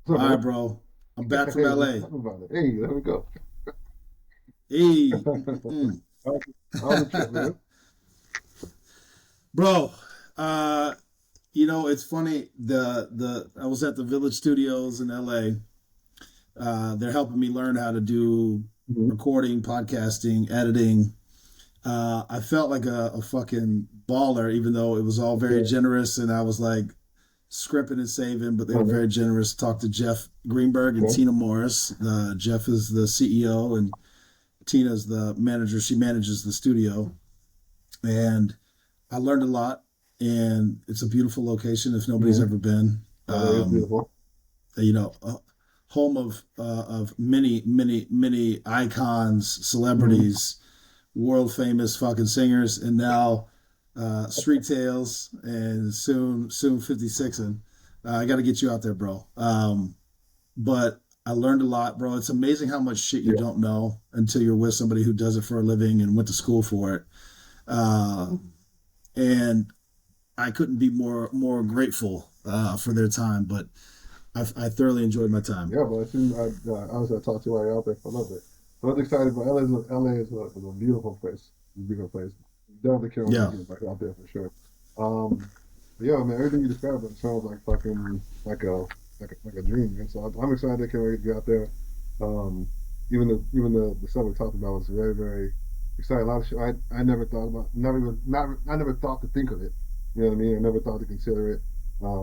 What's All up, right, man? bro. I'm back from Hey, let's LA. talk about it. Hey, there we go. Hey, How's how's the trip, man? bro. Uh, it's funny. The I was at the Village Studios in LA. They're helping me learn how to do Mhm. recording, podcasting, editing. I felt like a fucking baller, even though it was all very Yeah. generous, and I was like scripting and saving, but they were Uh, very generous. Talked to Jeff Greenberg and okay. Tina Morris. Jeff is the CEO, and Tina's the manager. She manages the studio, and I learned a lot. And it's a beautiful location if nobody's Mm-hmm. ever been. LA is beautiful. You know, home of many icons, Mm-hmm. celebrities, world famous fucking singers, and now Street Tales, and soon 56'N. I got to get you out there, bro. But I learned a lot, bro. It's amazing how much shit you Yeah. don't know until you're with somebody who does it for a living and went to school for it. Uh, and I couldn't be more grateful for their time. But I thoroughly enjoyed my time. Yeah, but I think honestly, I talked to you while you're out there for a little bit. So I was excited, but LA is a beautiful place. It's a beautiful place. Definitely can't wait to Yeah, get back out there for sure. Um, but yeah, man, everything you described it sounds like fucking like a dream, man. So I'm excited. I can't wait to get out there. Um, even the stuff we talked about was very very exciting. A lot of shit I never thought about, never even not I never thought to think of it. You know what I mean? I never thought to consider it,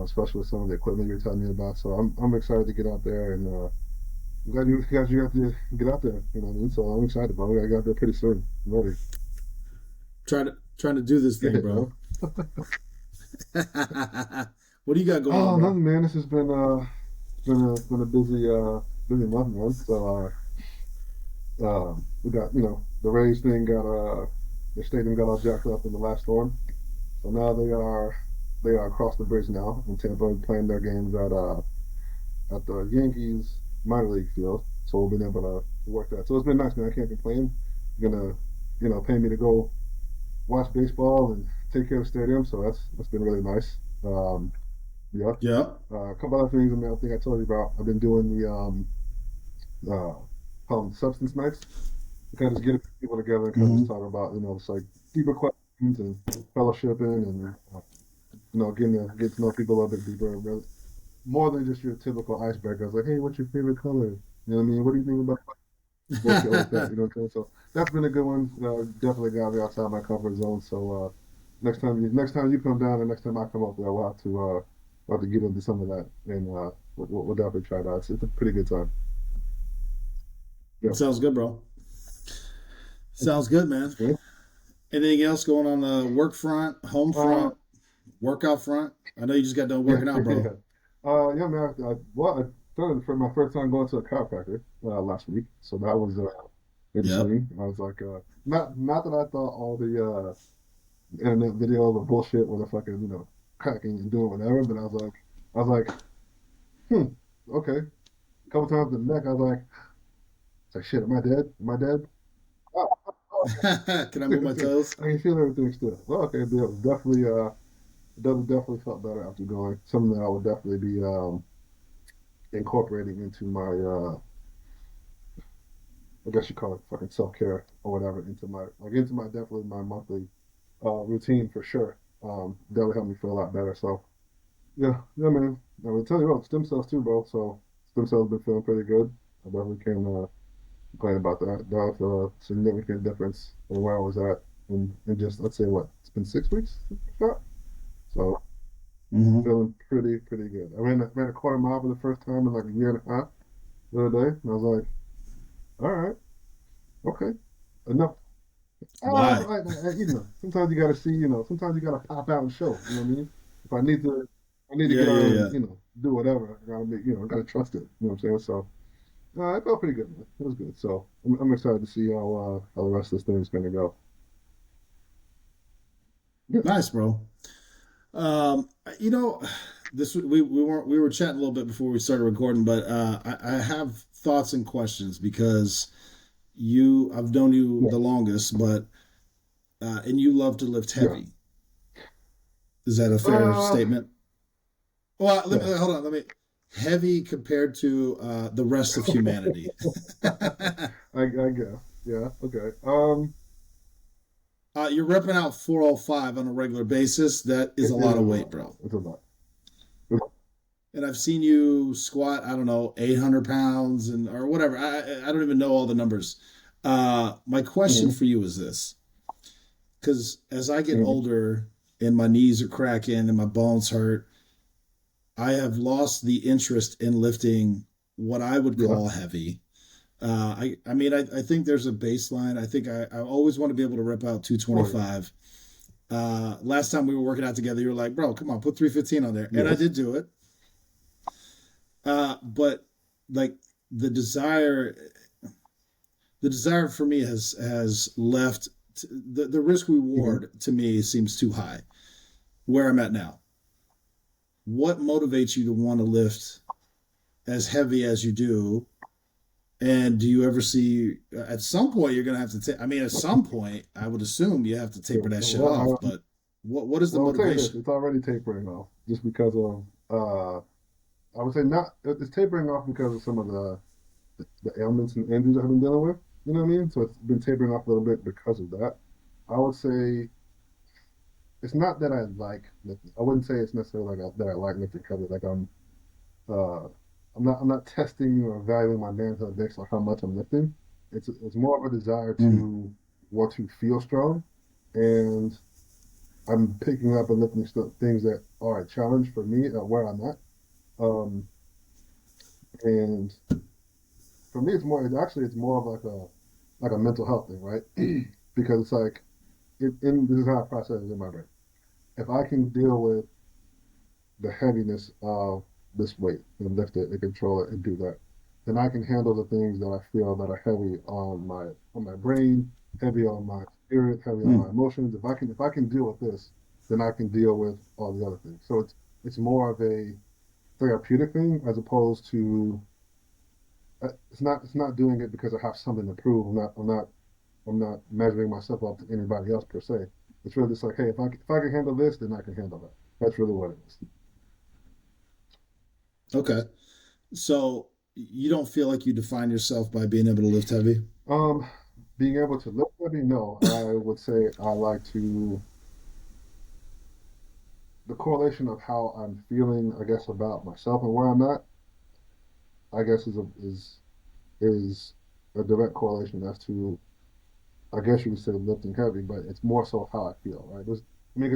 especially with some of the equipment you're telling me about. So I'm excited to get out there, and I'm glad you guys you got to get out there. You know what I mean? So I'm excited, bro. We gotta get out there pretty soon. I'm ready. trying to do this Yeah, thing, bro. bro. What do you got going on, Oh, bro? nothing, man. This has been a busy month, man. So we got the Rays thing got the stadium got all jacked up in the last storm. So now they are across the bridge now in Tampa playing their games at the Yankees minor league field. So we've been able to work that. So it's been nice, man. I can't complain. Gonna pay me to go watch baseball and take care of the stadium. So that's been really nice. Yeah. Yeah, A couple other things. I mean, I think I told you about. I've been doing the uh, call them substance nights. To kind of just get people together and kind of just hmm talk about it's like deeper questions and fellowshipping and get to know people a little bit deeper. Really, more than just your typical icebreaker. It's like, hey, what's your favorite color? You know what I mean? What do you think about bullshit like that? You know what I'm saying? So that's been a good one. Definitely got me outside my comfort zone. So next time you come down and next time I come up there, we'll have to get into some of that and we'll definitely try it out. It's a pretty good time. Yeah. Sounds good, bro. Sounds good, man. Okay. Anything else going on the work front, home Uh, front, workout front? I know you just got done yeah, working out, yeah. bro. Yeah, man. I started for my first time going to a chiropractor last week, so that was Yep. interesting. I was like, not that I thought all the internet videos were bullshit with the fucking cracking and doing whatever, but I was like, okay. A couple times in the neck, I was like, shit, am I dead? Am I dead? Oh, Can I move my toes? I can feel everything still. Well, okay, yeah, it was definitely felt better after going. Something that I would definitely be incorporating into my I guess you call it fucking self care or whatever into my definitely my monthly routine for sure. Definitely helped me feel a lot better. So yeah, yeah, man. I will tell you what, stem cells too, bro. So stem cells been feeling pretty good. I definitely can complain about that. That was a significant difference from where I was at in just let's say what it's been 6 weeks. So hmm feeling pretty good. I ran a quarter mile for the first time in like a year and a half the other day, and I was like, all right, okay, enough. Why? Sometimes you gotta see, sometimes you gotta pop out and show. You know what I mean? If I need to Yeah, get yeah, on yeah. and do whatever. I gotta make, I gotta trust it. You know what I'm saying? So it felt pretty good, man. It was good. So I'm excited to see how the rest of this thing is gonna go. Yeah, Nice, bro. Um, you know, this we were chatting a little bit before we started recording, but I have thoughts and questions because I've known you yeah, the longest, but and you love to lift yeah. heavy. Is that a fair Uh, statement? Well, let yeah. me hold on. Let me. heavy compared to the rest of humanity. I guess. Yeah. Okay. You're repping out 405 on a regular basis. That is It a is lot a of weight, lot. bro. It's a lot. And I've seen you squat, I don't know, 800 pounds and or whatever. I don't even know all the numbers. My question Mm-hmm. for you is this, because as I get Mm-hmm. older and my knees are cracking and my bones hurt, I have lost the interest in lifting what I would Yeah. call heavy. I mean, I think there's a baseline. I think I always want to be able to rip out Oh yeah. 225. Last time we were working out together, you were like, bro, come on, put 315 on there. And I Yes. did do it. But like the desire, the desire for me has left the risk Mm-hmm. reward to me seems too high where I'm at now. What motivates you to want to lift as heavy as you do? And do you ever see at some point you're going to have to take? I mean, at some point, I would assume you have to Yeah. taper that shit off. Well, But what is the well, I'll tell you this: motivation? it's already tapering off, just because of. I would say not. It's tapering off because of some of the ailments and injuries I've been dealing with. You know what I mean? So it's been tapering off a little bit because of that. I would say it's not that I like lifting. I wouldn't say it's necessarily like that I like lifting because like uh I'm not testing or evaluating my manhood based on how much I'm lifting. It's more of a desire Mm, to want to feel strong, and I'm picking up and lifting things that are a challenge for me at where I'm at. And for me, it's more of like a mental health thing, right? Because it's like this is how I process it in my brain. If I can deal with the heaviness of this weight and lift it and control it and do that, then I can handle the things that I feel that are heavy on my brain, heavy on my spirit, heavy on my mm. emotions. If I can deal with this, then I can deal with all the other things. So it's more of a therapeutic thing as opposed to it's not doing it because I have something to prove. I'm not measuring myself up to anybody else per se. It's really just like, hey, if I can handle this, then I can handle that. That's really what it is. Okay. So you don't feel like you define yourself by being able to lift heavy? Um, Being able to lift heavy, no, I would say I like to the correlation of how I'm feeling, I guess, about myself and where I'm at, I guess is a direct correlation as to I guess you would say lifting heavy, but it's more so how I feel, right? Because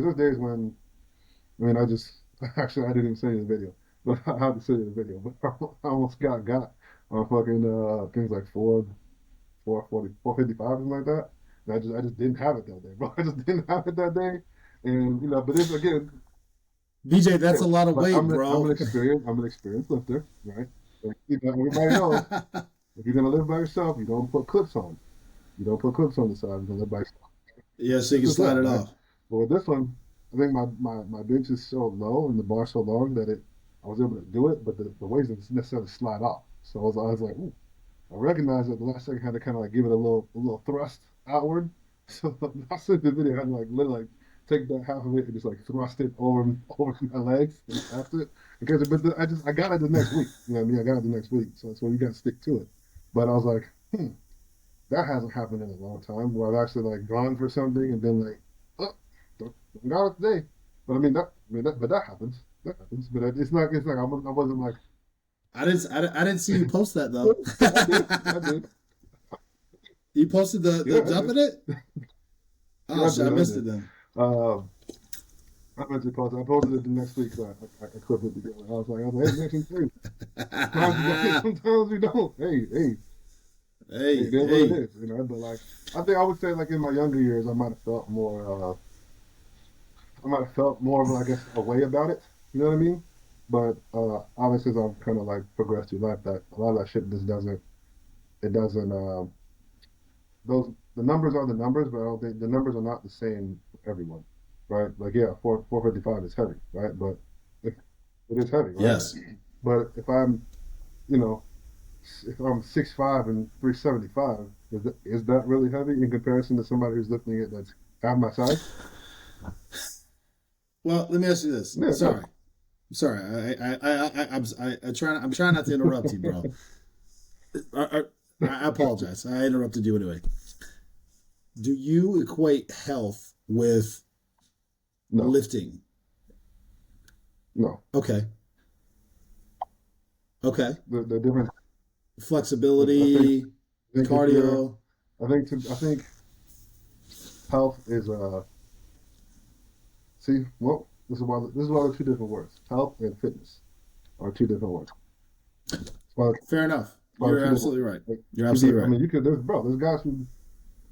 there's days when I just actually I didn't even say it in the video, but I had to say it in the video, but I almost got on fucking things like 455 something like that. And I just didn't have it that day, bro. I just didn't have it that day, and but it's again, BJ, that's yeah. a lot of But weight, I'm bro. an experienced lifter, right? Everybody knows if you're gonna live by yourself, you don't put clips on. You don't put clips on the side. You're gonna live by yourself. Yeah, so you It's can just slide that, it right? off. But with this one, I think my bench is so low and the bar so long that I was able to do it, but the weights didn't necessarily slide off. So I was like, ooh, I recognized that the last second I had to kind of like give it a little thrust outward. So I said the video I had to like literally like take that half of it and just like thrust it over my legs and after it. Because I got it the next week. You know what I mean? I got it the next week. So you got to stick to it. But I was like, that hasn't happened in a long time where I've actually like gone for something and been like, oh, don't got it today. But but that happens. That happens. But it's like I wasn't like, I didn't see you post that though. I did. You posted the Yeah, I dump did. in it? Yeah, Oh shit, I I missed it did. then. Uh, I meant to post. I posted it the next week, so I clipped it together. I was like, hey, mention three. Sometimes you got it, sometimes you don't. Hey, Hey, it is what it hey. is, But like, I think I would say like in my younger years, I might have felt more of, I guess, a way about it. You know what I mean? But obviously, as I've kind of like progressed through life, that a lot of that shit just it doesn't. The numbers are the numbers, but I don't think the numbers are not the same for everyone, right? Like, yeah, 455 is heavy, right? But if it is heavy, right? Yes. But you know, if I'm 6'5" and 375, is that really heavy in comparison to somebody who's lifting it that's half my size? Well, let me ask you this. Yeah, go. Sorry. Sorry, I'm trying not to interrupt you, bro. I, I apologize. I interrupted you anyway. Do you equate health with No, lifting? no. Okay. Okay. The difference. Flexibility, I think if you're, cardio. I think health is see, well, this is why they're two different words. Health and fitness are two different words. Fair enough. It's why they're You're two different. absolutely right. Like You're to be, absolutely I right. mean, you could. There's guys who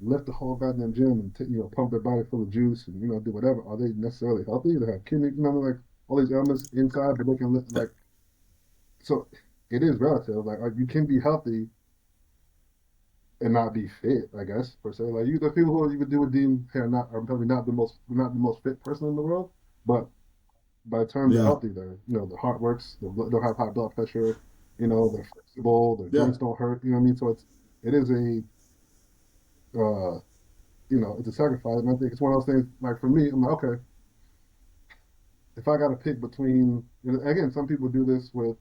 lift the whole goddamn gym and pump their body full of juice and do whatever. Are they necessarily healthy? They have kidney, like all these ailments inside, but they can lift like so. It is relative. Like you can be healthy and not be fit, I guess per se. Like the people who you would do would deem hey, are probably not the most fit person in the world, but by terms of Yeah. healthy, they're the heart works, they don't have high blood pressure, they're flexible, their Yeah. joints don't hurt. You know what I mean? So it is a uh, it's a sacrifice, and I think it's one of those things. Like for me, I'm like, okay, if I got to pick between, again, some people do this with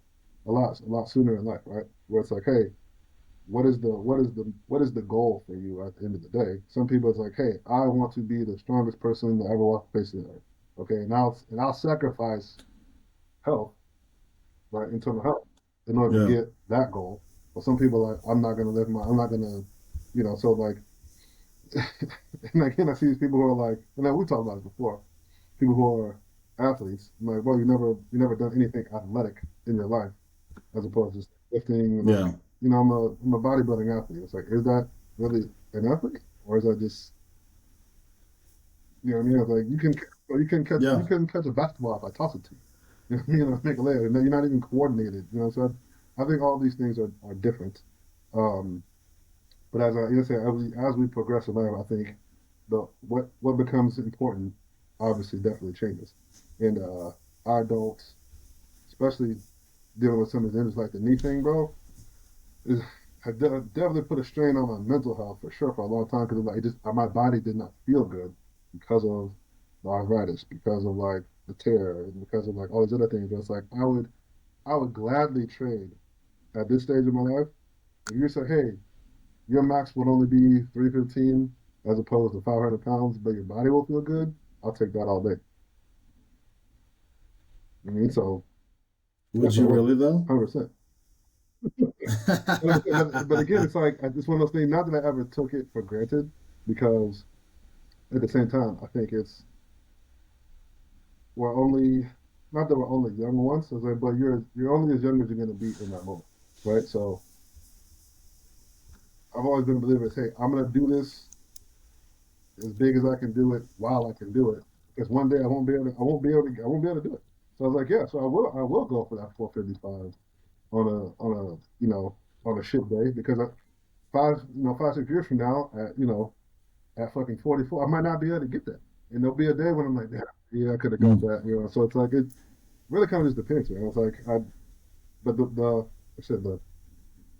a lot sooner in life, right? Where it's like, hey, what is the goal for you at the end of the day? Some people it's like, hey, I want to be the strongest person to ever walk the face of the earth. Okay, and I'll sacrifice health, right, internal health, in order to Yeah. get that goal. But some people are like, I'm not gonna, so like, and again, I see these people who are like, and then we talked about it before, people who are athletes. I'm like, well, you never done anything athletic in your life, as opposed to just lifting. And Yeah. like, I'm a bodybuilding athlete. It's like, is that really an athlete, or is that just, what I mean? It's like you Yeah. can catch a basketball if I toss it to you. Make a layup, and you're not even coordinated. So I think all these things are different. Um, but as we progress in life, I think what becomes important obviously definitely changes. And I don't, especially dealing with some of the injuries like the knee thing, bro. Is definitely put a strain on my mental health for sure for a long time because like my body did not feel good because of the arthritis, because of like the tear, and because of like all these other things. But it's like I would gladly trade at this stage of my life if you say, hey, your max would only be 315 as opposed to 500 pounds, but your body will feel good. I'll take that all day. I mean, so Would yes, I you would, really though? 100%. 100%. But again, it's like it's one of those things. Not that I ever took it for granted, because at the same time, I think we're only not that we're only young once, but you're only as young as you're going to be in that moment, right? So I've always been a believer. Hey, I'm going to do this as big as I can do it while I can do it, because one day I won't be able to do it. So I was like, yeah, so I will go for that 455 on a shit day because 5 6 years from now at fucking 44 I might not be able to get that, and there'll be a day when I'm like, yeah, I could have got Mm. that, So it's like it really kind of just depends, man. It's like but I said the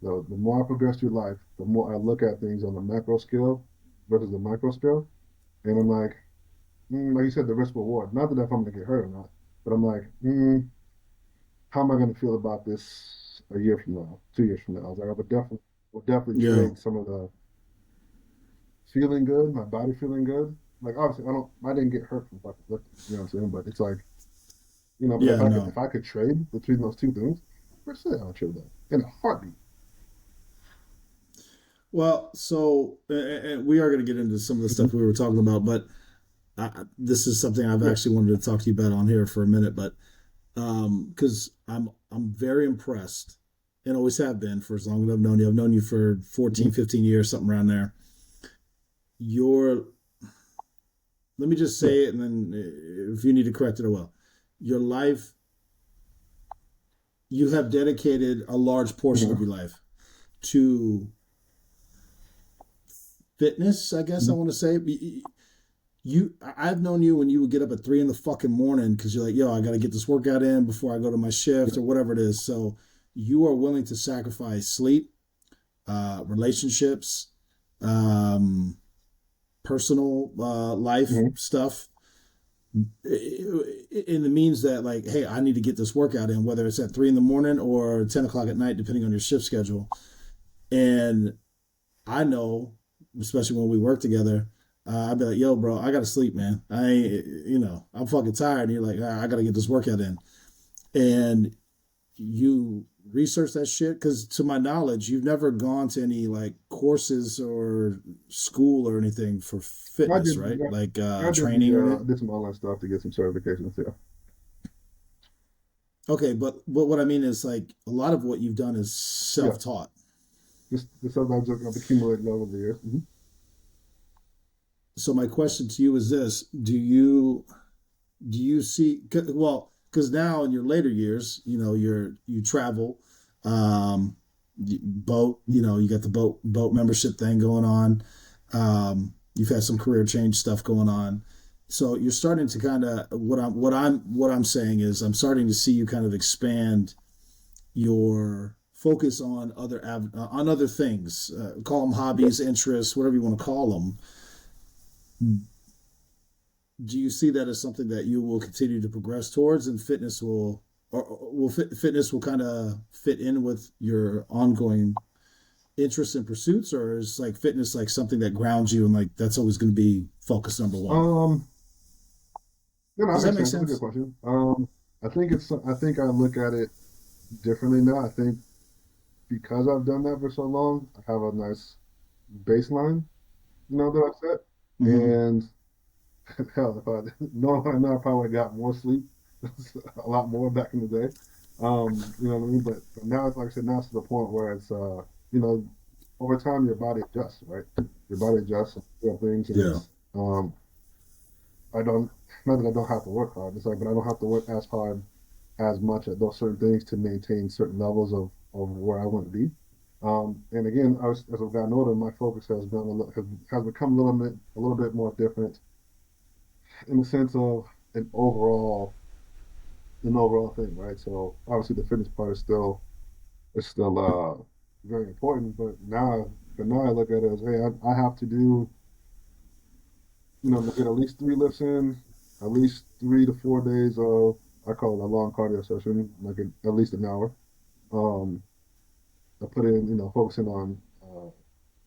more I progress through life, the more I look at things on the macro scale versus the micro scale, and I'm like, like you said, the risk reward. Not that if I'm gonna get hurt or not, but I'm like, how am I gonna feel about this a year from now, 2 years from now? I was like, would definitely Yeah. trade some of the feeling good, my body feeling good. Like obviously, I didn't get hurt from fucking lifting. You know what I'm saying? But it's like, but Yeah. No. if I could trade between those two things, for sure I would trade that in a heartbeat. Well, so we are going to get into some of the Mhm. stuff we were talking about, but this is something I've Yeah. actually wanted to talk to you about on here for a minute. But because I'm very impressed, and always have been for as long as I've known you. I've known you for Mm-hmm. 14, 15 years, something around there. Your Let me just Yeah. say it, and then if you need to correct it, I will. Your life, you have dedicated a large portion of Mm-hmm. your life to fitness. I guess I Mm-hmm. want to say I've known you when you would get up at 3 in the fucking morning because you're like, yo, I got to get this workout in before I go to my shift Yeah. or whatever it is. So you are willing to sacrifice sleep, relationships, um, personal life Mm-hmm. stuff in the means that like, hey, I need to get this workout in, whether it's at 3 in the morning or 10 o'clock at night, depending on your shift schedule. And I know, especially when we work together, I'd be like, yo, bro, I gotta sleep, man. I ain't, I'm fucking tired. And you're like, "Ah, I gotta get this workout in." And you research that shit because, to my knowledge, you've never gone to any like courses or school or anything for I fitness, did. right? Like I did training or anything. did some online stuff to get some certifications. Yeah, Okay, but what I mean is like a lot of what you've done is yeah. self-taught. Just sometimes I've accumulated over the years. So my question to you is this: do you see, well, because now in your later years, you travel, um boat, you got the boat membership thing going on. You've had some career change stuff going on, so you're starting to kind of, what I'm saying is I'm starting to see you kind of expand your focus on on other things, call them Yeah. hobbies, interests, whatever you want to call them. Do you see that as something that you will continue to progress towards, and fitness will, or will fitness will kind of fit in with your ongoing interests and pursuits, or is like fitness like something that grounds you and like that's always going to be focus number one? Um, that Does that makes make sense. That's a good sense? question. I think I look at it differently now. I think because I've done that for so long, I have a nice baseline, that I set. Mm-hmm. And hell, if I no, I know I probably got more sleep, a lot more back in the day. You know what I mean? But now it's like I said, now it's to the point where it's you know, over time your body adjusts, right? Your body adjusts to things, and Yeah. it's I don't, not that I don't have to work hard. It's like, but I don't have to work as hard as much at those certain things to maintain certain levels of where I want to be. And again, as I've gotten older, my focus has been has become a little bit more different in the sense of an overall an overall thing, right? So obviously the fitness part is still very important, but now I look at it as, hey, I have to do, get at least three lifts in, at least 3 to 4 days of, I call it a long cardio session, like at least an hour. Um, I put in, focusing on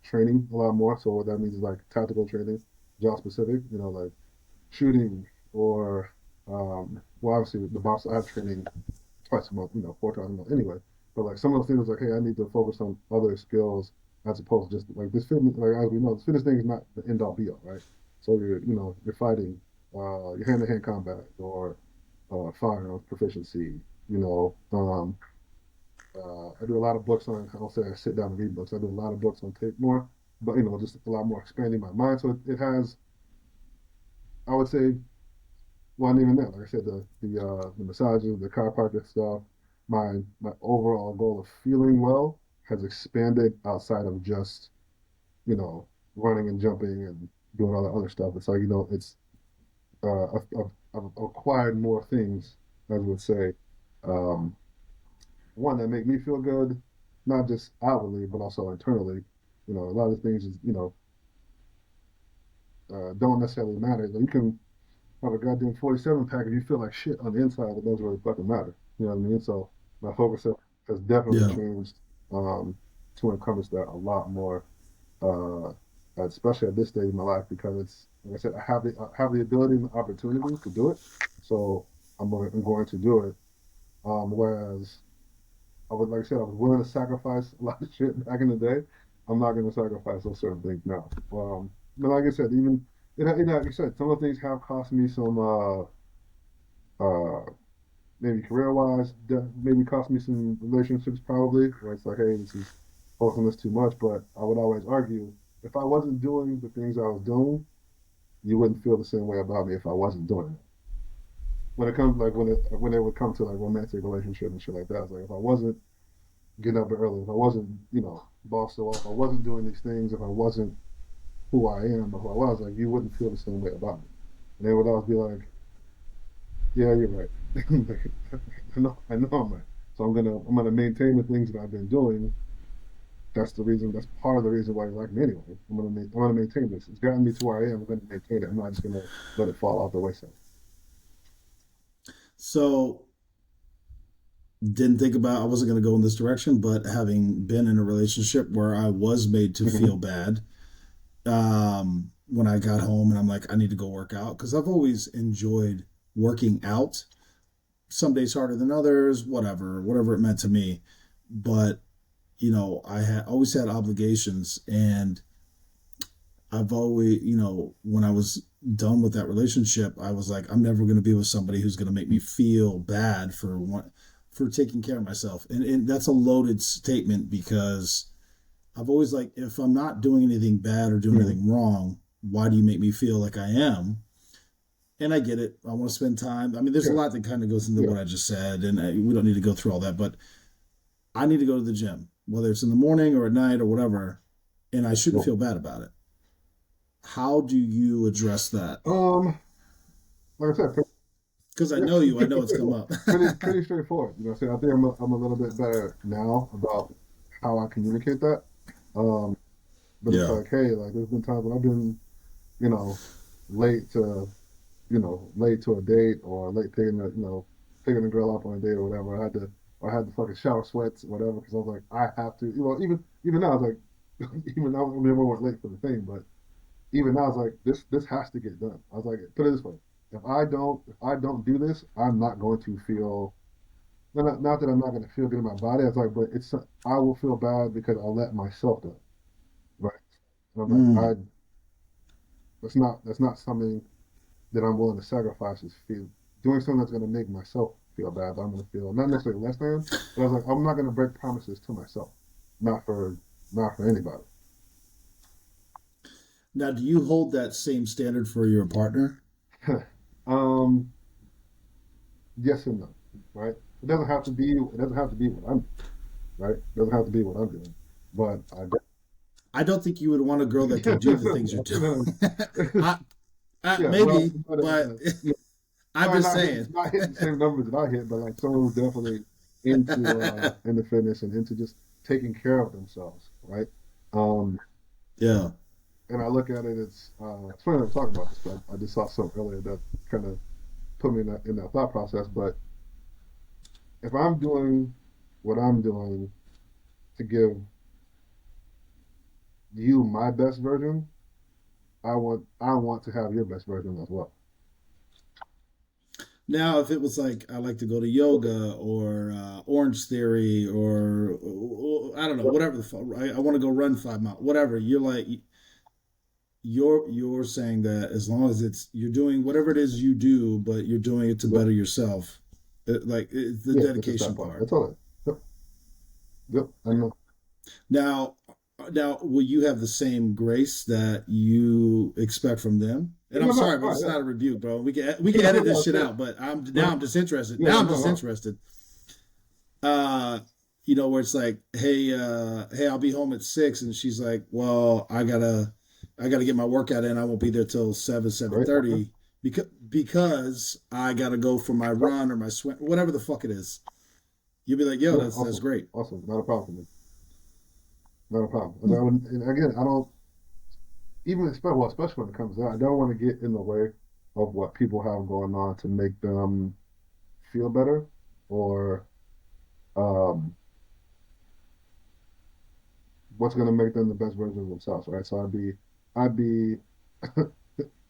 training a lot more. So what that means is like tactical training, job specific, like shooting or, well, obviously the box, I have training twice a month, 4 times a month anyway. But like some of those things, like, hey, I need to focus on other skills as opposed to just like this fitness. Like as we know, this fitness thing is not the end all be all, right? So you're fighting, your hand to hand combat or firearms proficiency. You know, I do a lot of books on. I don't say I sit down and read books. I do a lot of books on tape more, but just a lot more expanding my mind. So it has, I would say, well, and even that, like I said, the massages, the chiropractic stuff, my overall goal of feeling well has expanded outside of just you know running and jumping and doing all the other stuff. It's like it's I've acquired more things, as we would say, um, one that make me feel good, not just outwardly but also internally. A lot of things is don't necessarily matter. Like, you can have a goddamn 47 pack if you feel like shit on the inside. It doesn't really fucking matter. You know what I mean? So my focus has definitely Yeah. changed um, to encompass that a lot more, uh, especially at this stage in my life because it's like I said, I have the ability and the opportunity to do it. So I'm going to do it. Whereas I would, like I said, I was willing to sacrifice a lot of shit back in the day. I'm not going to sacrifice those certain things now. But like I said, even like I said, some of the things have cost me some uh, maybe career wise, maybe cost me some relationships probably. Where it's like, hey, this is focusing this too much. But I would always argue if I wasn't doing the things I was doing, you wouldn't feel the same way about me if I wasn't doing it. When it comes like when it would come to like romantic relationship and shit like that, it's like if I wasn't getting up early, if I wasn't, bossed off, if I wasn't doing these things, if I wasn't who I am or who I was, like you wouldn't feel the same way about me. And they would always be like, "Yeah, you're right. I know I'm right. So I'm gonna maintain the things that I've been doing. That's the reason. That's part of the reason why you like me anyway. I'm gonna maintain this. It's gotten me to where I am. I'm gonna maintain it. I'm not just gonna let it fall off the wayside." So didn't think about I wasn't going to go in this direction, but having been in a relationship where I was made to Hmm. feel bad when I got home and I'm like, I need to go work out because I've always enjoyed working out. Some days harder than others, whatever it meant to me. But I had always had obligations, and I've always, when I was done with that relationship, I was like, I'm never going to be with somebody who's going to make me feel bad for taking care of myself. And that's a loaded statement because I've always like, if I'm not doing anything bad or doing Hmm. anything wrong, why do you make me feel like I am? And I get it. I want to spend time. I mean, there's a Yeah, lot that kind of goes into yeah, what I just said, and we don't need to go through all that. But I need to go to the gym, whether it's in the morning or at night or whatever, and I shouldn't no. feel bad about it. How do you address that? Like I said, Because I yeah, know you, I know it's come up. pretty straightforward. So I think I'm a little bit better now about how I communicate that. Um, but it's Yeah. like, hey, like there's been times when I've been, you know, late to, late to a date or late picking a girl up on a date or whatever. I had to fucking shower sweats or whatever because I was like, I have to. Even now, I was like, even now, I mean, we weren't late for the thing, but even now, I was like, this has to get done. I was like, put it this way: if I don't do this, I'm not going to feel. Not that I'm not going to feel good in my body. I was like, but I will feel bad because I let myself down, right? And I'm like, Mm. that's not something that I'm willing to sacrifice. Is feel doing something that's going to make myself feel bad. But I'm going to feel not necessarily less than, but I was like, I'm not going to break promises to myself, not for not for anybody. Now, do you hold that same standard for your partner? um, yes and no, right? It doesn't have to be what I'm doing, right? It doesn't have to be what I'm doing, but I don't think you would want a girl that can do the things you're doing. I, yeah, well, maybe, but I'm probably just not saying. hitting the same numbers that I hit, but like someone who's definitely into fitness and into just taking care of themselves, right? Um, Yeah. and I look at it, it's funny I'm talking about this, but I just saw something earlier that kind of put me in that thought process. But if I'm doing what I'm doing to give you my best version, I want to have your best version as well. Now, if it was like I like to go to yoga or Orange Theory or I don't know, whatever the fuck, I want to go run 5 miles, whatever. You're like you're saying that as long as it's you're doing whatever it is you do, but you're doing it to Yep. better yourself, like it's the Yeah, it's just that dedication part. part. That's all. Yep. Yep. I know. Now, now, will you have the same grace that you expect from them? And I'm No, no, sorry, but no, it's yeah. not a rebuke, bro. We can No, no, edit this no, shit yeah. out. But I'm now But I'm disinterested. yeah, Now I'm no, no. disinterested. Uh, where it's like, hey, I'll be home at 6, and she's like, well, I gotta get my workout in. I won't be there till 7 Great. Okay. thirty because I gotta go for my Yep. run or my swim, whatever the fuck it is. You'll be like, yo, Yeah. that's Awesome. great. Awesome. Not a problem for me. Not a problem. And again, I don't even especially when it comes out, I don't want to get in the way of what people have going on to make them feel better or um, what's going to make them the best version of themselves, right? So I'd be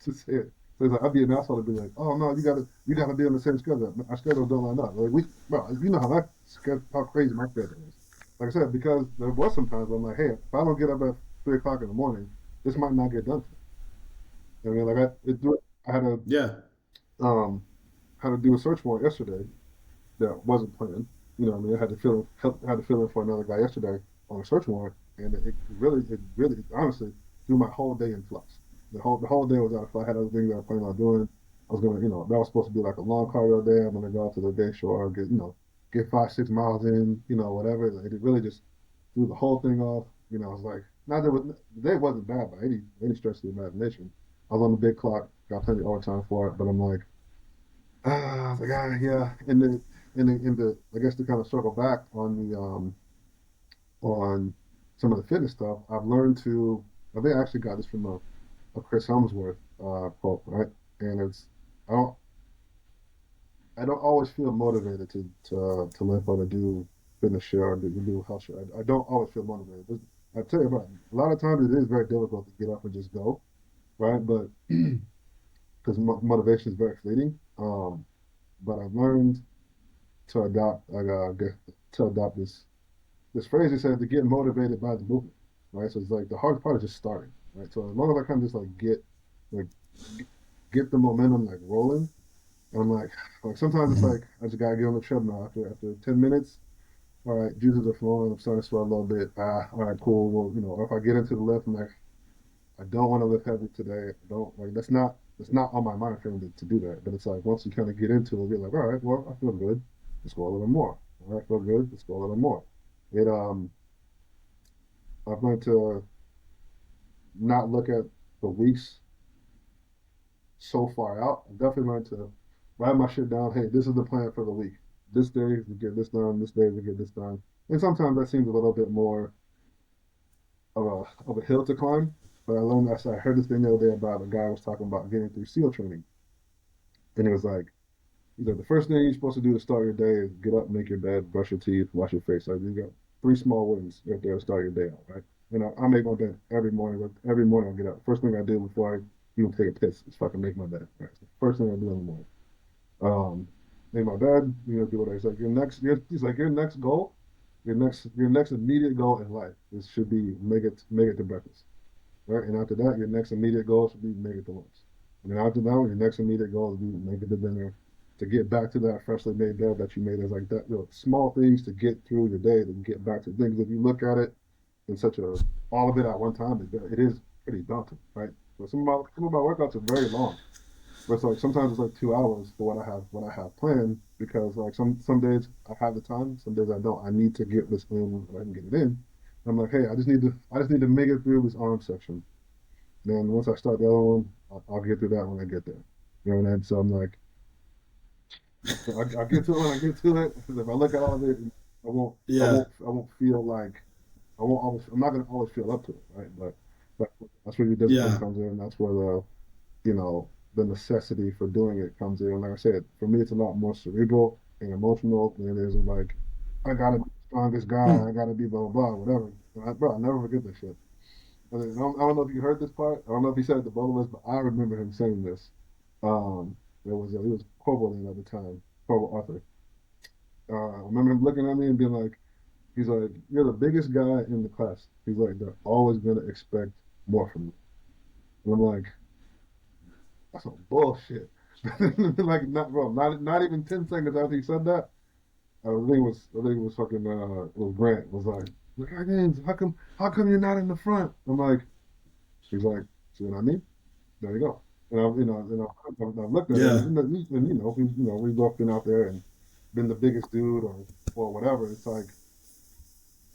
to say it. So it's like, I'd be an asshole to be like, oh no, you gotta be on the same schedule. Our schedules don't line up. Like bro, you know how crazy my schedule is. Like I said, because there was some times where I'm like, hey, if I don't get up at 3 o'clock in the morning, this might not get done. I mean, like I Yeah. um had to do a search warrant yesterday that wasn't planned. I mean, I had to fill in for another guy yesterday on a search warrant, and it really, honestly threw my whole day in flux. The whole day was out of flux. I had other things I was planning on doing. I was gonna, that was supposed to be like a long cardio day. I'm gonna go out to the day shore, get 5, 6 miles in, whatever. Like, it really just threw the whole thing off. I was like, not that the day wasn't bad by any stretch of the imagination. I was on the big clock, got plenty of overtime for it, but I'm like, yeah. And the I guess to kind of circle back on some of the fitness stuff, I've learned to. I think I actually got this from a Chris Helmsworth quote, right? And it's I don't I don't always feel motivated to lift or to do fitness share or to do health share. I don't always feel motivated. I tell you about a lot of times it is very difficult to get up and just go, right? But because motivation is very fleeting. But I've learned to adopt to adopt this phrase. It says to get motivated by the movement, right? So it's like the hard part is just starting, right? So as long as I kind of just like get the momentum like rolling, and I'm like sometimes it's Mhm. like I just gotta get on the treadmill after 10 minutes. All right, juices are flowing. I'm starting to sweat a little bit. All right, cool. Well, or if I get into the lift, I'm like, I don't want to lift heavy today. I don't like that's not on my mind frame to do that. But it's like once you kind of get into it, you're like, all right, well, I feel good. Let's go a little more. All right, I feel good. Let's go a little more. It I've learned to not look at the weeks so far out. I've definitely learned to write my shit down. Hey, this is the plan for the week. This day we get this done. This day we get this done. And sometimes that seems a little bit more of a hill to climb. But I heard this thing the other day about a guy was talking about getting through SEAL training, and it was like the first thing you're supposed to do to start your day is get up, make your bed, brush your teeth, wash your face. Like you got three small wins right there to start your day out, right? I make my bed every morning. Every morning I get up. First thing I do before I even take a piss is fucking make my bed. Right? So first thing I do in the morning. Um, Make my bed. Do what I say. He's like your next goal, your next immediate goal in life. This should be make it to breakfast. Right? And after that, your next immediate goal should be make it to lunch. And then after that, your next immediate goal is be make it to dinner to get back to that freshly made bed that you made. As like that, small things to get through your day, to get back to things. If you look at it in such a all of it at one time, it is pretty daunting, right? So some of my workouts are very long. But it's like sometimes it's like 2 hours for what I have planned because like some days I have the time, some days I don't. I need to get this in and I can get it in. And I'm like, hey, I just need to make it through this arm section. Then once I start the other one, I'll get through that when I get there. And so I'm like, I get to it when I get to it. Because if I look at all of it, I won't, I Yeah, won't, I won't feel like I'm not gonna always feel up to it, right? But that's where your discipline yeah. comes in. That's where the necessity for doing it comes in. Like I said, for me, it's a lot more cerebral and emotional than it is like I gotta be the strongest Hmm. guy. I gotta be blah blah blah, whatever. Bro, I never forget this shit. I don't know if you heard this part. I don't know if he said it to both of us, but I remember him saying this. He was Corvoline at the time, Corvo Arthur. I remember him looking at me and being like, he's like, you're the biggest guy in the class. He's like, they're always gonna expect more from you. And I'm like, that's some bullshit. Like, not bro, not even 10 seconds after he said that, I think it was fucking it was Grant was like, look again, how come you're not in the front? I'm like, he's like, see what I mean? There you go. And I've looked at him, Yeah. we've both been out there and been the biggest dude or whatever. It's like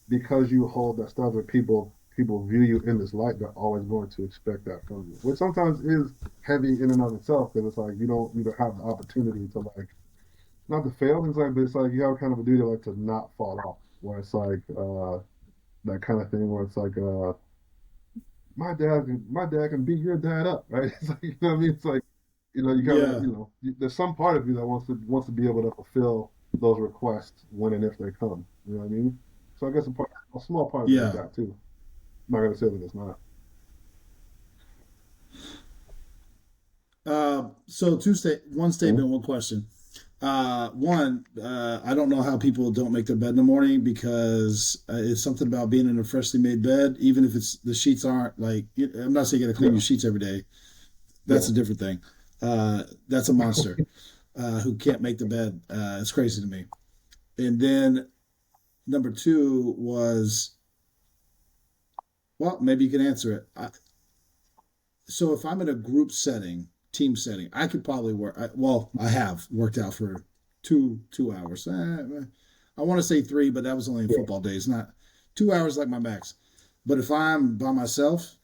because you hold that stuff where people view you in this light, they're always going to expect that from you, which sometimes is heavy in and of itself because it's like you don't have the opportunity to like not to fail. It's like but it's like you have kind of a duty like to not fall off. Where it's like that kind of thing where it's like my dad can beat your dad up, right? It's like you know what I mean. It's like you kind of Yeah. there's some part of you that wants to be able to fulfill those requests when and if they come. You know what I mean? So I guess a small part of it is Yeah. that too. I'm not gonna say that it's not. So one Mhm. statement, one question. One, I don't know how people don't make their bed in the morning because it's something about being in a freshly made bed, even if it's the sheets aren't like. I'm not saying you got to clean your Yeah, sheets every day. That's yeah, a different thing. That's a monster who can't make the bed. It's crazy to me. And then number two was, well, maybe you can answer it. So if I'm in a group setting, team setting, I could probably work. I have worked out for 2 hours. I want to say three, but that was only in yeah. football days. Not 2 hours like my max. But if I'm by myself,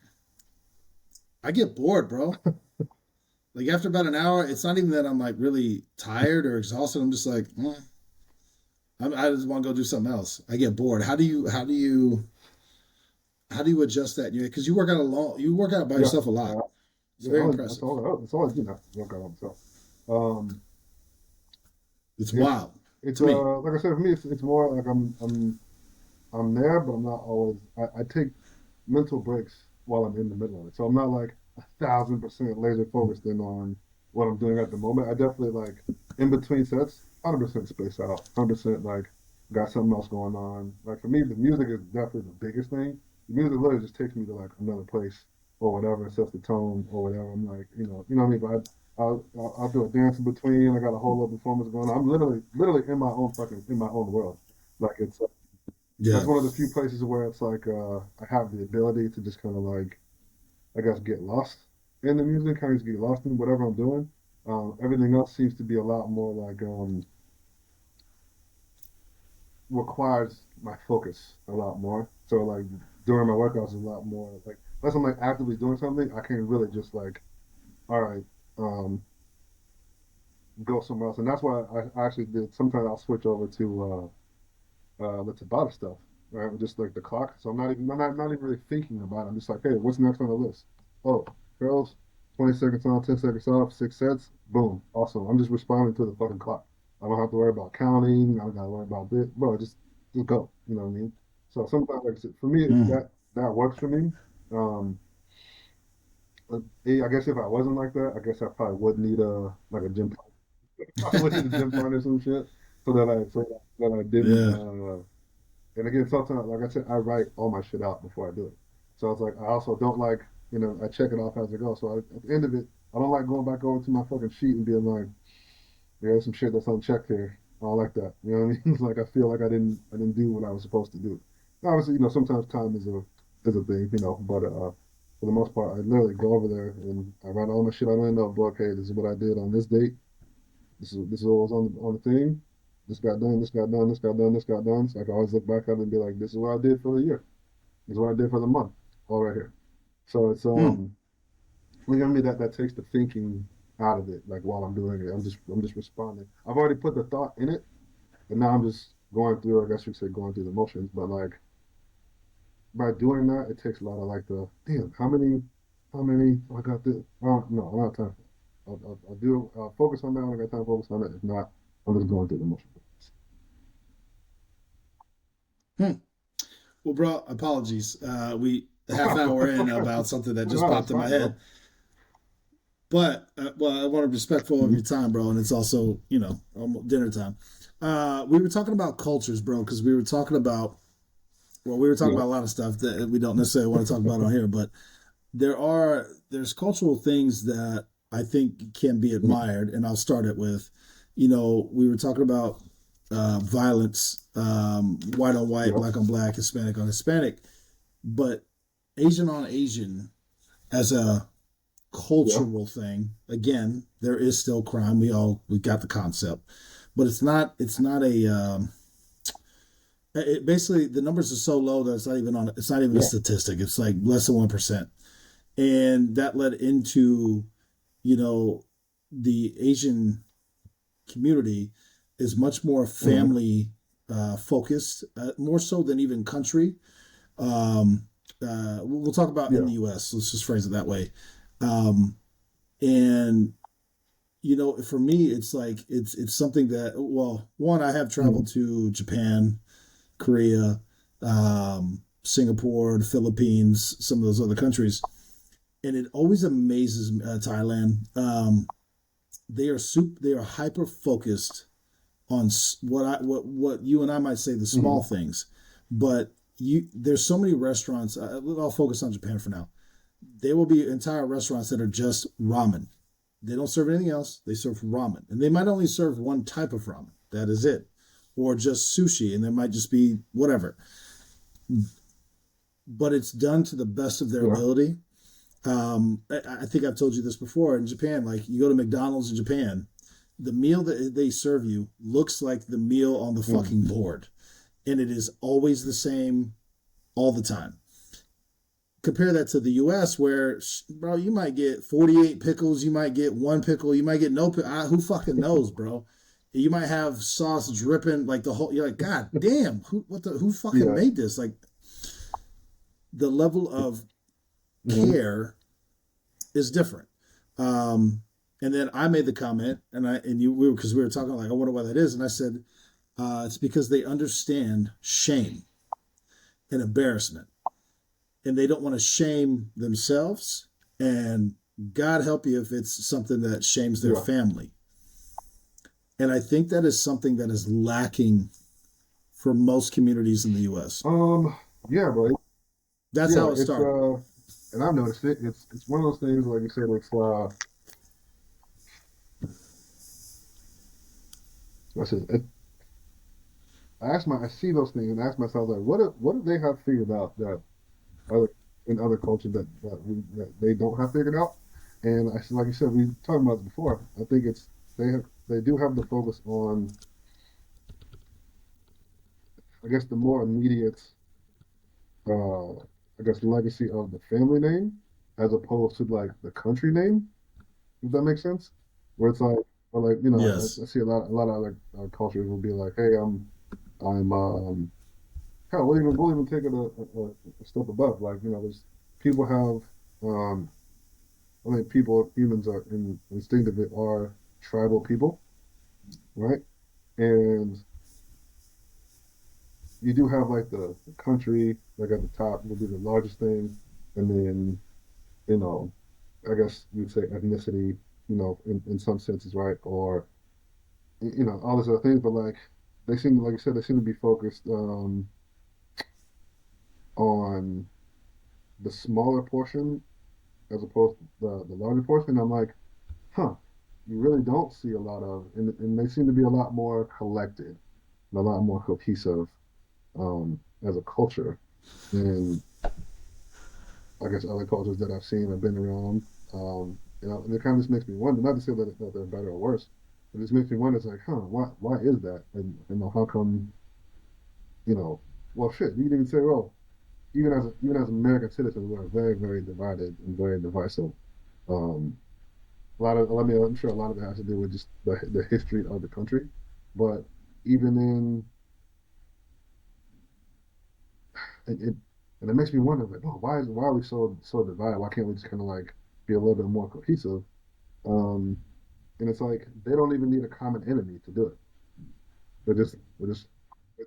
I get bored, bro. Like after about an hour, it's not even that I'm like really tired or exhausted. I'm just like, I just want to go do something else. I get bored. How do you adjust that? Because you work out alone. You work out by Yeah, yourself a yeah, lot. It's yeah. very That's impressive. all. That's all I do now. Work out on myself. Um, It's It's wild it's to me. like I said, for me, it's more like I'm there, but I'm not always. I take mental breaks while I'm in the middle of it, so I'm not like 1,000% laser focused in on what I'm doing at the moment. I definitely like in between sets, 100% space out, 100% like got something else going on. Like for me, the music is definitely the biggest thing. The music literally just takes me to like another place or whatever, and sets the tone or whatever. I'm like, what I mean. But I'll do a dance in between. I got a whole little performance going on. I'm literally in my own in my own world. Like it's that's Yeah. one of the few places where it's like I have the ability to just kind of like I guess get lost in the music, kind of just get lost in whatever I'm doing. Everything else seems to be a lot more like requires my focus a lot more. So like during my workouts, is a lot more like unless I'm like actively doing something, I can't really just like all right, um, go somewhere else. And that's why I actually did. Sometimes I'll switch over to the Tabata stuff, right? Just like the clock. So I'm not even really thinking about it. I'm just like, hey, what's next on the list? Oh, girls, 20 seconds on, 10 seconds off, 6 sets, boom, awesome. I'm just responding to the fucking clock. I don't have to worry about counting. I don't got to worry about this, bro. Just go. You know what I mean? So sometimes, like I said, for me, Mm. that works for me. Um, I guess if I wasn't like that, I guess I probably would need a like a gym. I would need a gym partner or some shit so that I didn't. Yeah. And again, sometimes, like I said, I write all my shit out before I do it. So it's like I also don't like, I check it off as I go. So at the end of it, I don't like going back over to my fucking sheet and being like, yeah, there's some shit that's unchecked here. I don't like that. You know what I mean? It's like I feel like I didn't do what I was supposed to do. Obviously, sometimes time is a thing, but for the most part, I literally go over there and I write all my shit out in the notebook. Hey, this is what I did on this date. This is what was on the thing. This got done. This got done. This got done. This got done. So I can always look back at it and be like, this is what I did for the year. This is what I did for the month. All right here. So it's Mm. like I mean that takes the thinking out of it. Like while I'm doing it, I'm just responding. I've already put the thought in it, and now I'm just going through. I guess you could say going through the motions. But like by doing that, it takes a lot of like the damn. How many? I got this. No, I don't have time for it. I'll focus on that when I got time to focus on it. If not, I'm just going through the motions. Hmm. Well, bro, apologies. We a half hour in about something that just No, it's popped in my fine, head. bro. But well, I want to be respectful of Mhm. your time, bro, and it's also almost dinner time. We were talking about cultures, bro, because we were talking about we were talking Yeah. about a lot of stuff that we don't necessarily want to talk about on here, but there's cultural things that I think can be Mhm. admired, and I'll start it with, we were talking about violence, white on white, Yeah. black on black, Hispanic on Hispanic, but Asian on Asian as a Yeah. cultural thing. Again, there is still crime. We got the concept, but it's not a basically the numbers are so low that it's not even a Yeah. statistic. It's like less than 1%, and that led into you know the Asian community is much more Mhm. family focused, more so than even country. Um, we'll talk about in Yeah. the U.S. Let's just phrase it that way. Um, and for me, it's like it's something that, well, one, I have traveled Mhm. to Japan, Korea, Singapore, the Philippines, some of those other countries, and it always amazes me, Thailand. They are hyper focused on what you and I might say the small Mhm. things, but there's so many restaurants. I'll focus on Japan for now. There will be entire restaurants that are just ramen. They don't serve anything else. They serve ramen, and they might only serve one type of ramen. That is it, or just sushi, and there might just be whatever. But it's done to the best of their Yeah. ability. I think I've told you this before. In Japan, like you go to McDonald's in Japan, the meal that they serve you looks like the meal on the Mhm. fucking board, and it is always the same all the time. Compare that to the U.S., where, bro, you might get 48 pickles, you might get one pickle, you might get no pickle. Who fucking knows, bro? You might have sauce dripping like the whole. You're like, God damn, who fucking Yeah. made this? Like the level of Mhm. care is different. Um, And then I made the comment, and you we were because we were talking like I wonder why that is, and I said it's because they understand shame and embarrassment, and they don't want to shame themselves. And God help you if it's something that shames their Yeah. family. And I think that is something that is lacking for most communities in the U.S. Um. Yeah, bro. That's Yeah. how it It's started. and I've noticed it. It's one of those things, like you said. It's I said, I see those things and ask myself like, what do they have figured out that other in other cultures that they don't have figured out? And I said, like you said, we talked about it before. I think it's they do have the focus on, I guess, the more immediate, I guess, legacy of the family name as opposed to like the country name. Does that make sense? Where it's like, or like like I Yes. see a lot of other cultures will be like, hey, I'm hell, we'll even take it a step above. Like, there's people have, I mean, humans are instinctively are tribal people, right? And you do have like the country, like at the top will be the largest thing, and then you know, I guess you'd say ethnicity, in some senses, right? Or all these other things, but like like I said, they seem to be focused on the smaller portion as opposed to the larger portion. I'm like, huh, you really don't see a lot of, and they seem to be a lot more collected and a lot more cohesive as a culture than I guess other cultures that I've seen and been around. And it kind of just makes me wonder, not to say that they're better or worse, it just makes me wonder. It's like, huh, why is that? And how come, well, shit, you can even say, well, even as American citizens, we're very, very divided and very divisive. Um, I mean, I'm sure a lot of it has to do with just the history of the country, but even in it, and it makes me wonder, like, oh, why are we so divided? Why can't we just kind of like be a little bit more cohesive? Um, and it's like they don't even need a common enemy to do it. They're just,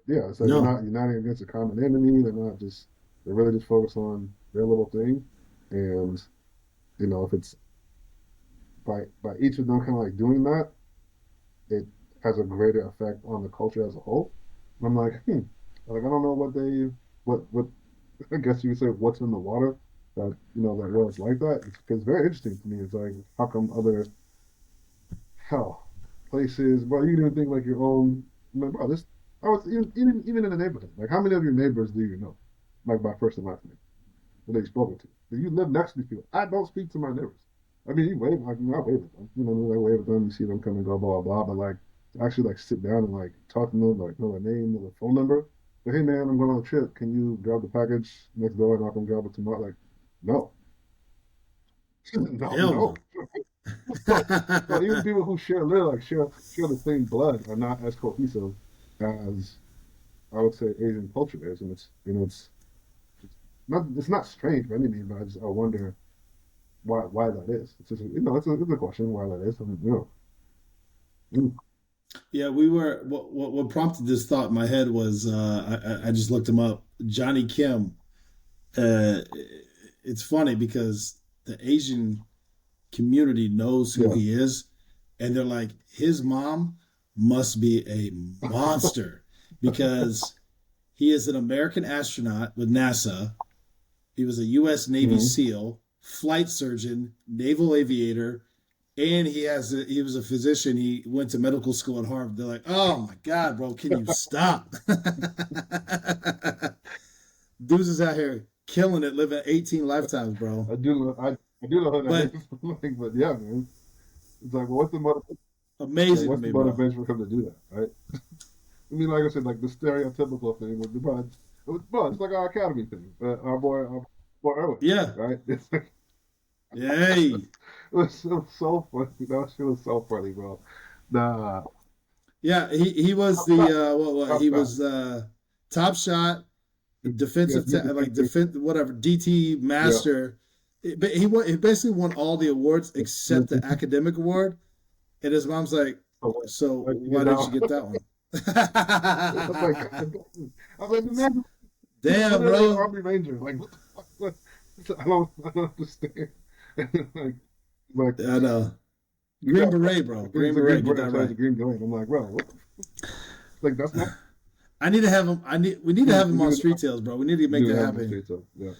yeah. It's like they're No. not uniting against a common enemy. They're really just focused on their little thing. And if it's by each of them kind of like doing that, it has a greater effect on the culture as a whole. And I'm like I don't know what I guess you could say what's in the water that that was like that. It's very interesting to me. It's like how come other hell places, bro, you can even think like your own. I mean, bro, this I was even in the neighborhood. Like how many of your neighbors do you know, like by first and last name, that they've spoken to? Do you live next to these people? I don't speak to my neighbors. I mean, you wave, like I wave at them. I wave at them. You see them come and go, blah blah blah. But like to actually like sit down and like talk to them, like know their name, know their phone number. Like, hey man, I'm going on a trip. Can you grab the package next door and I can grab it tomorrow? Like, no, no, Hell no. no. So even people who share the same blood are not as cohesive as I would say Asian culture is, and it's not strange by any means, but I wonder why that is. It's just it's a question why that is. And, mm, Yeah, we were. What prompted this thought in my head was I just looked him up. Johnny Kim. Uh, it's funny because the Asian community knows who yeah, he is, and they're like, his mom must be a monster because he is an American astronaut with NASA. He was a U.S. Navy mm-hmm. SEAL, flight surgeon, naval aviator, and he was a physician. He went to medical school at Harvard. They're like, oh my god, bro, can you stop? Dudes is out here killing it, living 18 lifetimes, bro. I do know who that But is. Like, but yeah, man, it's like, well, amazing to what's the me, bro. motivation for him to do that, right? I mean, like I said, like the stereotypical thing with the bro, it's like our academy thing. Our boy Erwin, Yeah. right? It's like, Yay. it was so funny. That shit was so funny, bro. Nah, Yeah, he was top the what top he shot. was top shot Yeah, defensive yeah, like defense whatever DT yeah, master But he basically won all the awards except the academic award. And his mom's like, So "So like, you get why didn't you that get one. that one?" I'm like, I'm like, man, he's Damn, literally an bro. Army Ranger. Like, what the fuck? What? I don't understand. like, I know. you Green got Beret, bro. it's Green a green Beret. Get beret. that So it's right. a green beret. I'm like, bro, what the like that's not I need to have him. We need to have him on Street Tales, bro. We need to make you that have the happen. state so yeah.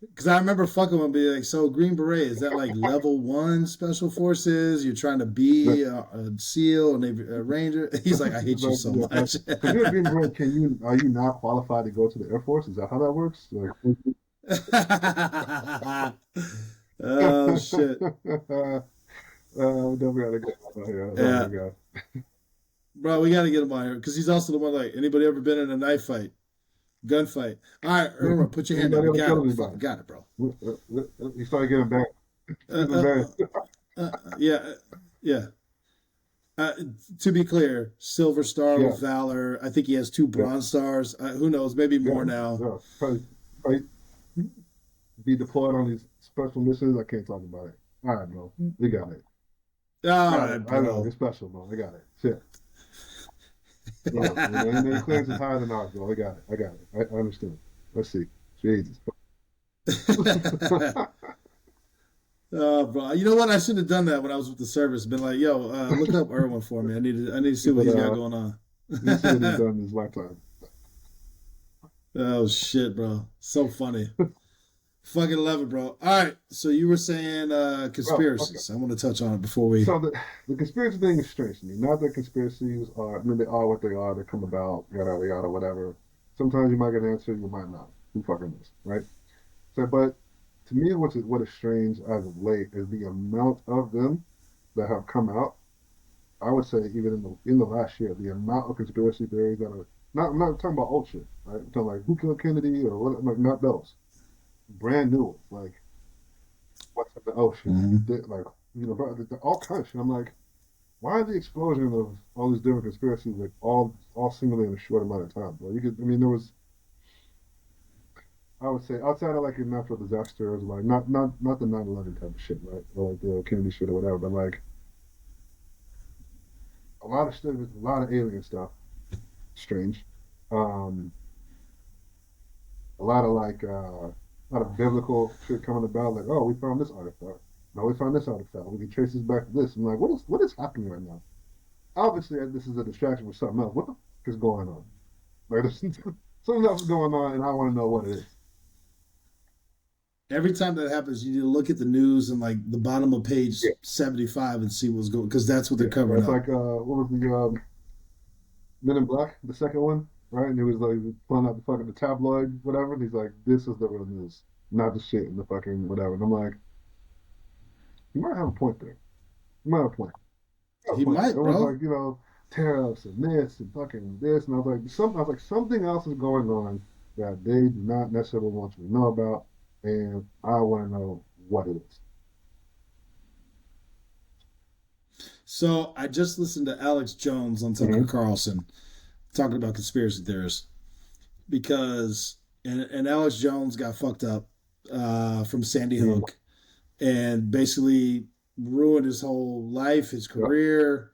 Because I remember fucking with him, be like, "So Green Beret is that like level one special forces? You're trying to But be a SEAL and a Ranger?" He's like, "I hate you like, so yeah, like, much." so if you're a green beret, are you not qualified to go to the Air Force? Is that how that works? Like, Oh shit. we definitely gotta get out here. Oh my Yeah, god. bro, we got to get him on here because he's also the one like anybody ever been in a knife fight, gunfight. All right, Irma, put your hand up. Anybody We ever got killed it. We anybody? fucking got it, bro. He started getting back. Uh, Even uh, bad. yeah, yeah. Uh, to be clear, Silver Star Yeah, with Valor. I think he has two yeah, Bronze Stars. Who knows? Maybe yeah, more now. yeah. Probably be deployed on these special missions. I can't talk about it. All right, bro. We got it. All Got right, it. I know. bro. It's special, bro. I got it. Shit. Bro, your clearance is higher than ours, bro. I got it. I got it. I understand. Let's see. Jesus. Bro, you know what? I should have done that when I was with the service. Been like, "Yo, look up Irwin for me. I need to see what but he's got going on." let's see what he's done in his lifetime. Oh shit, bro! So funny. Fucking love it, bro. All right, so you were saying Well, okay. conspiracies. I want to touch on it before we. So the conspiracy thing is strange to me. Not that conspiracies are, I mean, they are what they are. They come about, yada, yada, yada, whatever. Sometimes you might get an answer, you might not. Who fucking knows, right? So, but to me, what is strange as of late is the amount of them that have come out. I would say even in the last year, the amount of conspiracy theories that are not. I'm not talking about old shit, right? I'm talking like who killed Kennedy or what, like not those. Brand new ones, like what's in the ocean, Mhm. like bro, all kinds of shit. I'm like, why the explosion of all these different conspiracies, like all seemingly in a short amount of time? Well, you could, I mean, there was, I would say, outside of like a natural disaster, it was like not the 9/11 type of shit, right, or like the Kennedy shit or whatever, but like a lot of stuff, a lot of alien stuff, strange, um, a lot of biblical shit coming about, like, oh, we found this artifact. No, we found this artifact. We can trace this back to this. I'm like, what is happening right now? Obviously, this is a distraction for something else. What the fuck is going on? Like, there's something else is going on, and I want to know what it is. Every time that happens, you need to look at the news and like the bottom of page Yeah, 75 and see what's going because that's what they're yeah. covering It's up. like what was the Men in Black, the second one, right? And he was like pulling out the fucking the tabloid, whatever. And he's like, "This is the real news, not the shit in the fucking whatever." And I'm like, you might have a point there. You might have a point. You have a He point there. might, It was bro. like tariffs and this and fucking this, and something else is going on that they do not necessarily want you to know about, and I want to know what it is. So I just listened to Alex Jones on Tucker Mm-hmm. Carlson talking about conspiracy theorists because and Alex Jones got fucked up from Sandy Mm-hmm. Hook and basically ruined his whole life, his Yeah. career.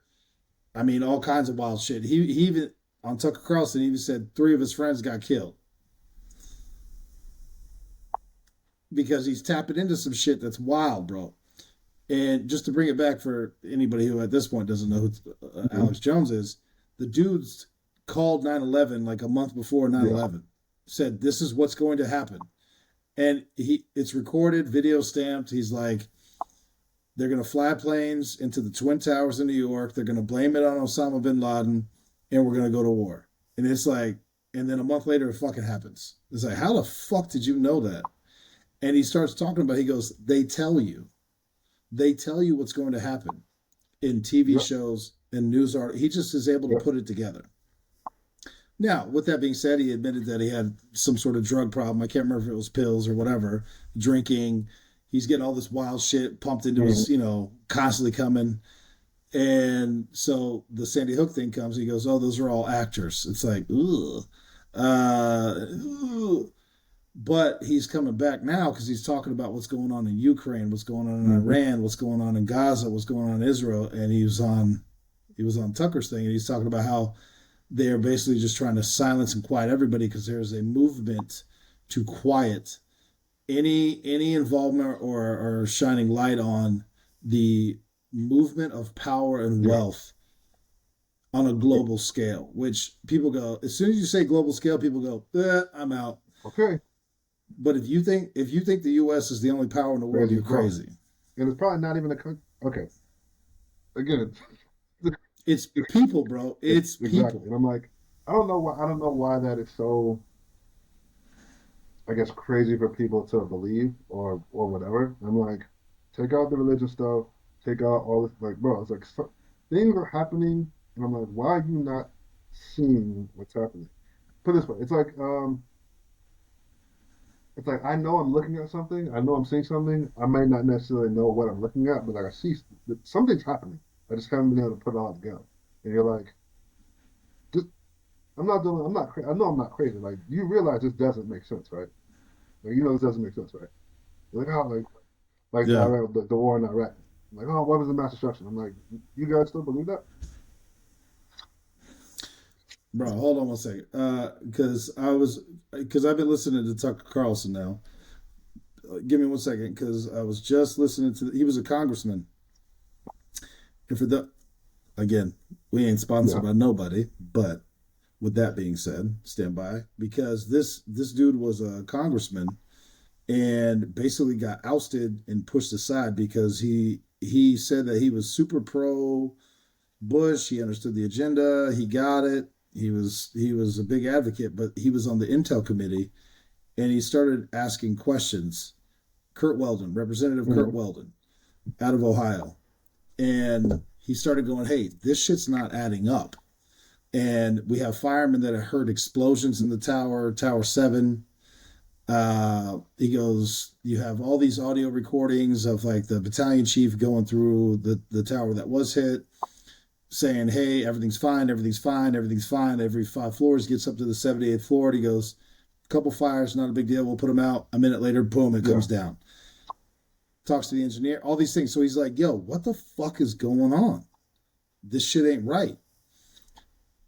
I mean, all kinds of wild shit. He even on Tucker Carlson he even said three of his friends got killed because he's tapping into some shit that's wild, bro. And just to bring it back for anybody who at this point doesn't know who Mm-hmm. Alex Jones is, the dude's called 9/11 like a month before Yeah. 9/11. Said this is what's going to happen. And it's recorded, video stamped. He's like, they're going to fly planes into the Twin Towers in New York. They're going to blame it on Osama bin Laden, and we're going to go to war. And it's like, and then a month later, it fucking happens. It's like, how the fuck did you know that? And he starts talking about, he goes, they tell you what's going to happen in TV Yeah. shows and news articles. He just is able to Yeah. put it together. Now, with that being said, he admitted that he had some sort of drug problem. I can't remember if it was pills or whatever, drinking. He's getting all this wild shit pumped into Mm-hmm. his, constantly coming. And so the Sandy Hook thing comes. He goes, "Oh, those are all actors." It's like, ugh. Ugh. But he's coming back now because he's talking about what's going on in Ukraine, what's going on in Mm-hmm. Iran, what's going on in Gaza, what's going on in Israel, and he was on Tucker's thing, and he's talking about how they're basically just trying to silence and quiet everybody because there's a movement to quiet any involvement or shining light on the movement of power and Yeah. wealth on a global scale. Which people go, as soon as you say global scale, people go, I'm out. Okay. But if you think the U.S. is the only power in the world, Crazy you're as fuck. crazy. And it's probably not even a okay. Again, It's people, bro. it's It's exactly. people. And I'm like, I don't know why that is so, I guess, crazy for people to believe or whatever. I'm like, take out the religious stuff, take out all this, like, bro, it's like things are happening, and I'm like, why are you not seeing what's happening? Put it this way, it's like I know I'm looking at something, I know I'm seeing something, I may not necessarily know what I'm looking at, but like I see that something's happening. I just haven't been able to put it all together. And you're like, just, I'm not, I know I'm not crazy. Like, you realize this doesn't make sense, right? Like, you know this doesn't make sense, right? Like, how, like Yeah, the war in Iraq. Like, oh, what was the mass destruction? I'm like, you guys still believe that? bro. Hold on one second. Because I've been listening to Tucker Carlson now. Give me one second, because I was just listening to. He was a congressman, and for the again, we ain't Yeah. sponsored by nobody. But with that being said, stand by, because this dude was a congressman and basically got ousted and pushed aside because he said that he was super pro Bush. He understood the agenda. He got it. He was a big advocate, but he was on the Intel committee and he started asking questions. Kurt Weldon, Representative Kurt Hmm. Weldon, out of Ohio, and he started going, "Hey, this shit's not adding up." And we have firemen that have heard explosions in the tower, Tower 7. He goes, you have all these audio recordings of like the battalion chief going through the tower that was hit, saying, "Hey, everything's fine, everything's fine, everything's fine." Every 5 floors gets up to the 78th floor. And he goes, "A couple fires, not a big deal. We'll put them out." A minute later, boom, it Yeah. comes down. Talks to the engineer, all these things. So he's like, "Yo, what the fuck is going on? This shit ain't right."